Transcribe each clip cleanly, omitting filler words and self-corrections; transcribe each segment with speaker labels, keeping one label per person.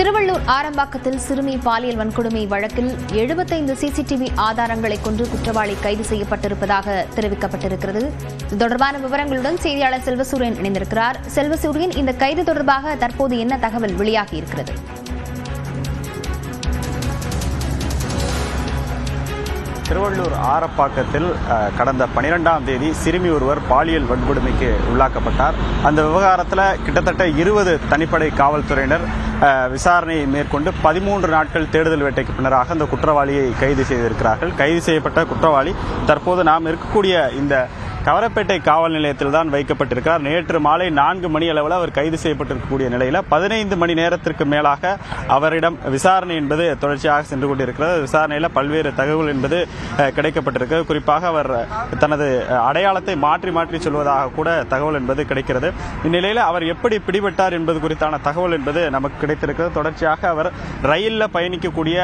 Speaker 1: திருவள்ளூர் ஆரம்பாக்கத்தில் சிறுமி பாலியல் வன்கொடுமை வழக்கில் 75 சிசிடிவி ஆதாரங்களை கொண்டு குற்றவாளி கைது செய்யப்பட்டிருப்பதாக தெரிவிக்கப்பட்டிருக்கிறது. இது தொடர்பான விவரங்களுடன் செய்தியாளர் செல்வசூரியன் இணைந்திருக்கிறார். செல்வசூரியன், இந்த கைது தொடர்பாக தற்போது என்ன தகவல் வெளியாகியிருக்கிறது?
Speaker 2: திருவள்ளூர் ஆரப்பாக்கத்தில் கடந்த 12ஆம் தேதி சிறுமி ஒருவர் பாலியல் வன்கொடுமைக்கு உள்ளாக்கப்பட்டார். அந்த விவகாரத்தில் கிட்டத்தட்ட 20 தனிப்படை காவல்துறையினர் விசாரணையை மேற்கொண்டு 13 நாட்கள் தேடுதல் வேட்டைக்கு பின்னராக அந்த குற்றவாளியை கைது செய்திருக்கிறார்கள். கைது செய்யப்பட்ட குற்றவாளி தற்போது நாம் இருக்கக்கூடிய இந்த கவரப்பேட்டை காவல் நிலையத்தில் தான் வைக்கப்பட்டிருக்கிறார். நேற்று மாலை 4 மணி அளவில் அவர் கைது செய்யப்பட்டிருக்கக்கூடிய நிலையில் 15 மணி நேரத்திற்கு மேலாக அவரிடம் விசாரணை என்பது தொடர்ச்சியாக சென்று கொண்டிருக்கிறது. விசாரணையில் பல்வேறு தகவல் என்பது கிடைக்கப்பட்டிருக்கிறது. குறிப்பாக அவர் தனது அடையாளத்தை மாற்றி மாற்றி சொல்வதாக கூட தகவல் என்பது கிடைக்கிறது. இந்நிலையில் அவர் எப்படி பிடிபட்டார் என்பது குறித்தான தகவல் என்பது நமக்கு கிடைத்திருக்கிறது. தொடர்ச்சியாக அவர் ரயிலில் பயணிக்கக்கூடிய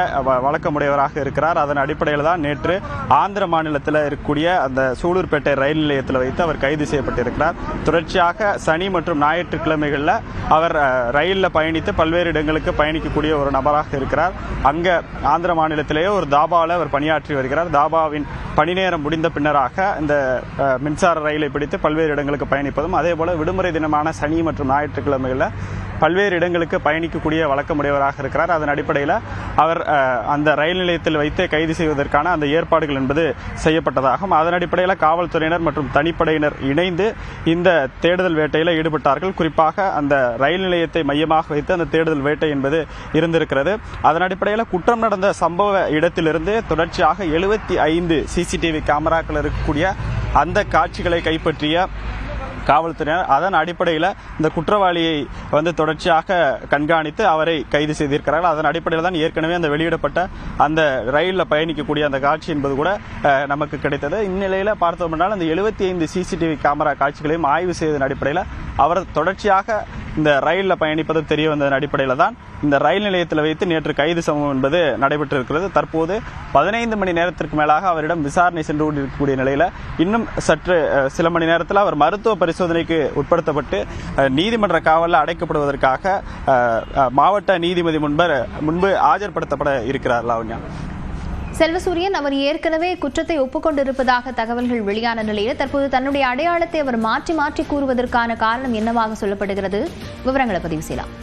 Speaker 2: வழக்கமுடையவராக இருக்கிறார். அதன் அடிப்படையில் தான் நேற்று ஆந்திர மாநிலத்தில் இருக்கக்கூடிய அந்த சூலூர்பேட்டை ரயில் நிலையத்தில் வைத்து அவர் கைது செய்யப்பட்டிருக்கிறார். தொடர்ச்சியாக சனி மற்றும் ஞாயிற்றுக்கிழமைகளில் அவர் ரயிலில் பயணித்து பல்வேறு இடங்களுக்கு பயணிக்கக்கூடிய ஒரு நபராக இருக்கிறார். அங்கே ஆந்திர மாநிலத்திலேயே ஒரு தாபாவில் அவர் பணியாற்றி வருகிறார். தாபாவின் பணி நேரம் முடிந்த பின்னராக இந்த மின்சார ரயிலை பிடித்து பல்வேறு இடங்களுக்கு பயணிப்பதும், அதே போல விடுமுறை தினமான சனி மற்றும் ஞாயிற்றுக்கிழமைகளில் பல்வேறு இடங்களுக்கு பயணிக்கக்கூடிய வழக்கமுடையவராக இருக்கிறார். அதன் அடிப்படையில் அவர் அந்த ரயில் நிலையத்தில் வைத்து கைது செய்வதற்கான அந்த ஏற்பாடுகள் என்பது செய்யப்பட்டதாகும். அதன் அடிப்படையில் காவல்துறையினர் மற்றும் தனிப்படையினர் இணைந்து இந்த தேடுதல் வேட்டையில் ஈடுபட்டார்கள். குறிப்பாக அந்த ரயில் நிலையத்தை மையமாக வைத்து அந்த தேடுதல் வேட்டை என்பது இருந்திருக்கிறது. அதன் அடிப்படையில் குற்றம் நடந்த சம்பவ இடத்திலிருந்து தொடர்ச்சியாக 75 சிசிடிவி கேமராக்கள் இருக்கக்கூடிய அந்த காட்சிகளை கைப்பற்றிய காவல்துறையினர் அதன் அடிப்படையில் இந்த குற்றவாளியை தொடர்ச்சியாக கண்காணித்து அவரை கைது செய்திருக்கிறார்கள். அதன் அடிப்படையில் தான் ஏற்கனவே அந்த வெளியிடப்பட்ட அந்த ரயிலில் பயணிக்கக்கூடிய அந்த காட்சி என்பது கூட நமக்கு கிடைத்தது. இந்நிலையில் பார்த்தோம்னால் அந்த 75 சிசிடிவி கேமரா காட்சிகளையும் ஆய்வு செய்ததன் அடிப்படையில் அவர் தொடர்ச்சியாக இந்த ரயிலில் பயணிப்பது தெரிய வந்ததன் அடிப்படையில் தான் இந்த ரயில் நிலையத்தில் வைத்து நேற்று கைது சம்பவம் என்பது நடைபெற்றிருக்கிறது. தற்போது 15 மணி நேரத்திற்கு மேலாக அவரிடம் விசாரணை சென்று கொண்டிருக்கக்கூடிய நிலையில் இன்னும் சற்று சில மணி நேரத்தில் அவர் மருத்துவ பரிசோதனைக்கு உட்படுத்தப்பட்டு நீதிமன்ற காவலில் அடைக்கப்படுவதற்காக மாவட்ட நீதிபதி முன்பு ஆஜர்படுத்தப்பட இருக்கிறார். லாவண்யா.
Speaker 1: செல்வசூரியன், அவர் ஏற்கனவே குற்றத்தை ஒப்புக்கொண்டிருப்பதாக தகவல்கள் வெளியான நிலையில் தற்போது தன்னுடைய அடையாளத்தை அவர் மாற்றி மாற்றி கூறுவதற்கான காரணம் என்னவாக சொல்லப்படுகிறது? விவரங்களை பதிவு செய்யலாம்.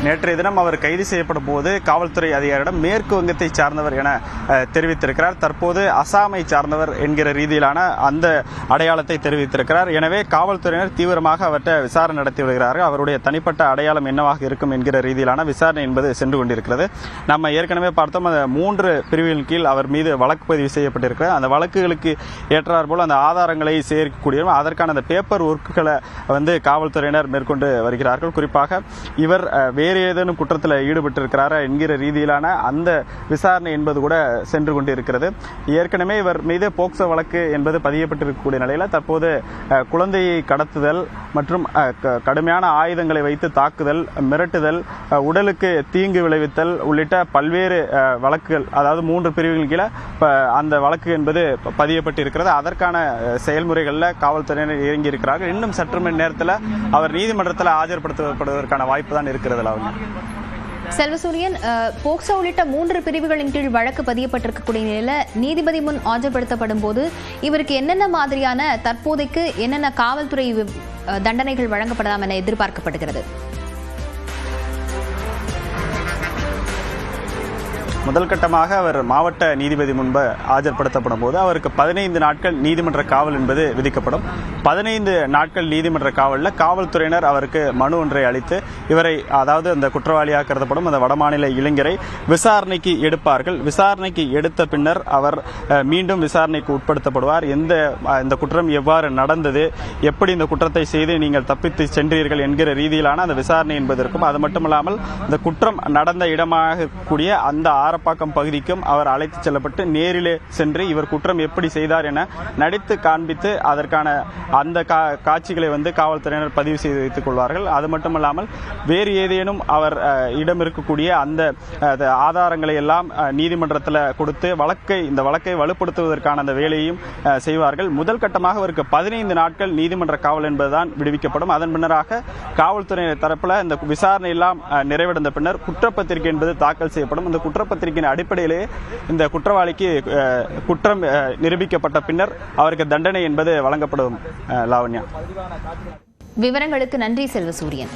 Speaker 2: நேற்றைய தினம் அவர் கைது செய்யப்படும் போது காவல்துறை அதிகாரியிடம் மேற்கு வங்கத்தை சார்ந்தவர் என தெரிவித்திருக்கிறார். தற்போது அசாமை சார்ந்தவர் என்கிற ரீதியிலான அந்த அடையாளத்தை தெரிவித்திருக்கிறார். எனவே காவல்துறையினர் தீவிரமாக அவற்றை விசாரணை நடத்தி வருகிறார்கள். அவருடைய தனிப்பட்ட அடையாளம் என்னவாக இருக்கும் என்கிற ரீதியிலான விசாரணை என்பது சென்று கொண்டிருக்கிறது. நம்ம ஏற்கனவே பார்த்தோம், அந்த 3 பிரிவுகளின் கீழ் அவர் மீது வழக்கு பதிவு செய்யப்பட்டிருக்கிறது. அந்த வழக்குகளுக்கு ஏற்றார் போல் அந்த ஆதாரங்களை சேர்க்கக்கூடிய அதற்கான அந்த பேப்பர் ஒர்க்குகளை காவல்துறையினர் மேற்கொண்டு வருகிறார்கள். குறிப்பாக இவர் வேறு ஏதேனும் குற்றத்தில் ஈடுபட்டிருக்கிறாரா என்கிற ரீதியிலான அந்த விசாரணை என்பது கூட சென்று கொண்டிருக்கிறது. ஏற்கனவே இவர் மீது போக்சோ வழக்கு என்பது பதியப்பட்டிருக்கக்கூடிய நிலையில் தற்போது குழந்தையை கடத்துதல் மற்றும் கடுமையான ஆயுதங்களை வைத்து தாக்குதல், மிரட்டுதல், உடலுக்கு தீங்கு விளைவித்தல் உள்ளிட்ட பல்வேறு வழக்குகள், அதாவது 3 பிரிவுகளின் கீழே அந்த வழக்கு என்பது பதியப்பட்டிருக்கிறது. அதற்கான செயல்முறைகளில் காவல்துறையினர் இறங்கியிருக்கிறார்கள். இன்னும் சற்று மணி நேரத்தில் அவர் நீதிமன்றத்தில் ஆஜர்படுத்தப்படுவதற்கான வாய்ப்பு தான் இருக்கிறது.
Speaker 1: செல்வசூரியன், போக்சோ உள்ளிட்ட 3 பிரிவுகளின் கீழ் வழக்கு பதியப்பட்டிருக்கக்கூடிய நிலையில நீதிபதி முன் ஆஜர்படுத்தப்படும் போது இவருக்கு என்னென்ன மாதிரியான தற்போதைக்கு என்னென்ன காவல்துறை தண்டனைகள் வழங்கப்படலாம் என எதிர்பார்க்கப்படுகிறது?
Speaker 2: முதல் கட்டமாக அவர் மாவட்ட நீதிபதி முன்பு ஆஜர்படுத்தப்படும் போது அவருக்கு 15 நாட்கள் நீதிமன்ற காவல் என்பது விதிக்கப்படும். 15 நாட்கள் நீதிமன்ற காவலில் காவல்துறையினர் அவருக்கு மனு ஒன்றை அளித்து இவரை, அதாவது அந்த குற்றவாளியாக கருதப்படும் அந்த வடமாநில இளைஞரை விசாரணைக்கு எடுப்பார்கள். விசாரணைக்கு எடுத்த பின்னர் அவர் மீண்டும் விசாரணைக்கு உட்படுத்தப்படுவார். இந்த குற்றம் எவ்வாறு நடந்தது, எப்படி இந்த குற்றத்தை செய்து நீங்கள் தப்பித்து சென்றீர்கள் என்கிற ரீதியிலான அந்த விசாரணை என்பதற்கும், அது மட்டுமல்லாமல் இந்த குற்றம் நடந்த இடமாக கூடிய அந்த ஆரப்பாக்கம் பகுதிக்கும் அவர் அழைத்து செல்லப்பட்டு நேரிலே சென்று இவர் குற்றம் எப்படி செய்தார் என நடித்து காண்பித்து அதற்கான அந்த காட்சிகளை காவல்துறையினர் பதிவு செய்து வைத்துக் கொள்வார்கள். அது மட்டுமல்லாமல் வேறு ஏதேனும் அவர் இடம் இருக்கக்கூடிய அந்த ஆதாரங்களை எல்லாம் நீதிமன்றத்தில் கொடுத்து இந்த வழக்கை வலுப்படுத்துவதற்கான அந்த வேலையையும் செய்வார்கள். முதல் கட்டமாக அவருக்கு 15 நாட்கள் நீதிமன்ற காவல் என்பதுதான் விடுவிக்கப்படும். அதன் பின்னராக காவல்துறையினர் தரப்பில் இந்த விசாரணை எல்லாம் நிறைவடைந்த பின்னர் குற்றப்பத்திரிகை என்பது தாக்கல் செய்யப்படும். இந்த குற்றப்பத்திரிகையின் அடிப்படையிலே இந்த குற்றவாளிக்கு குற்றம் நிரூபிக்கப்பட்ட பின்னர் அவருக்கு தண்டனை என்பது வழங்கப்படும். லாவண்யா,
Speaker 1: விவரங்களுக்கு நன்றி செல்வசூரியன்.